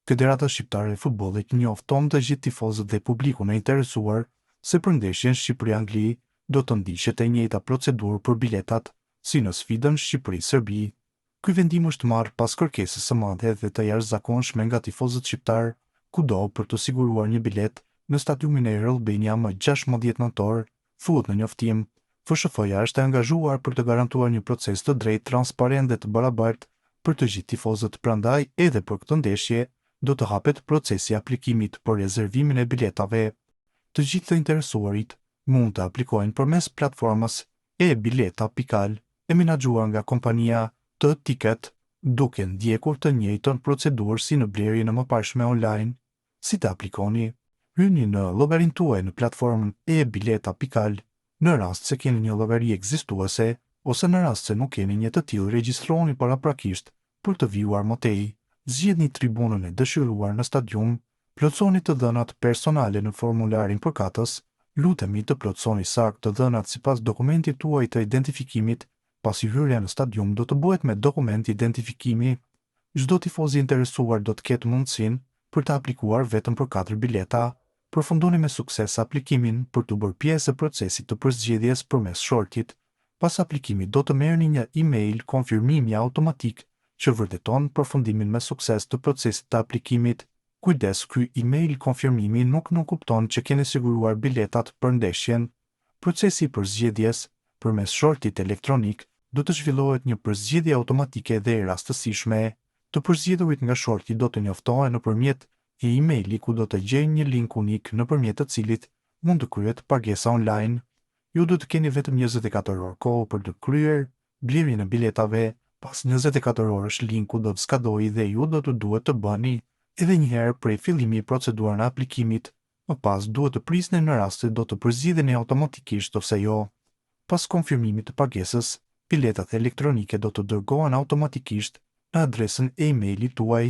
Federata Shqiptare e Futbollit njofton të gjithë tifozët dhe publikun e interesuar se për ndeshjen Shqipëri-Angli do të ndiqet e njëjta procedurë për biletat si në sfidën Shqipëri-Serbi. Ky vendim është marrë pas kërkesës së madhe dhe të jashtëzakonshme nga tifozët shqiptar, kudo për të siguruar një bilet në stadiumin Air Albania më 16 nëntor, thuhet në njoftim. FSHF-ja është e angazhuar për të garantuar një proces të drejtë, transparent dhe të barabartë për të gjithë tifozët, prandaj edhe për këtë ndeshje do të hapet procesi aplikimit për rezervimin e biletave. Të gjithë të interesuarit mund të aplikojnë përmes platformës e-bileta.al e menaxhuar nga kompania T-Ticket, duke ndjekur të njëjtën procedurë si në blerjen e mëparshme online. Si të aplikoni? Hyni në llogarinë tuaj në platformën e-bileta.al. Në rast se keni një llogari ekzistuese, ose në rast se nuk keni një të tillë, regjistrohuni paraprakisht për të vijuar më tej. Zgjidhni tribunën e dëshiruar në stadium, plotësoni të dhënat personale në formularin përkatës, lutemi të plotësoni saktë të dhënat sipas dokumentit tuaj të identifikimit. Pasi hyrja në stadium do të bëhet me dokument identifikimi. Çdo tifoz i interesuar do të ketë mundësinë për të aplikuar vetëm për 4 bileta. Përfundoni me sukses aplikimin për të bërë pjesë e procesit të përzgjedhjes përmes shortit. Pas aplikimit do të merrni një email konfirmimi automatik që vërteton përfundimin me sukses të procesit të aplikimit. Kujdes, ky email konfirmimi nuk kupton që keni siguruar biletat për ndeshjen. Procesi i përzgjedhjes përmes shortit elektronik do të zhvillohet një përzgjedhje automatike dhe e rastësishme. Të përzgjedhurit nga shorti do të njoftohen nëpërmjet e-emaili ku do të gjejnë një link unik nëpërmjet të cilit mund të kryhet pagesa online. Ju do të keni vetëm 24 orë kohë për të kryer blerjen e biletave. Pas 24 orësh linku do të skadojë dhe ju do të duhet të bëni edhe një herë prej fillimi procedurën e aplikimit. Më pas duhet të prisni në rast se do të përzgjidheni automatikisht ose jo. Pas konfirmimit të pagesës, biletat elektronike do të dërgohen automatikisht në adresën e-emailit tuaj.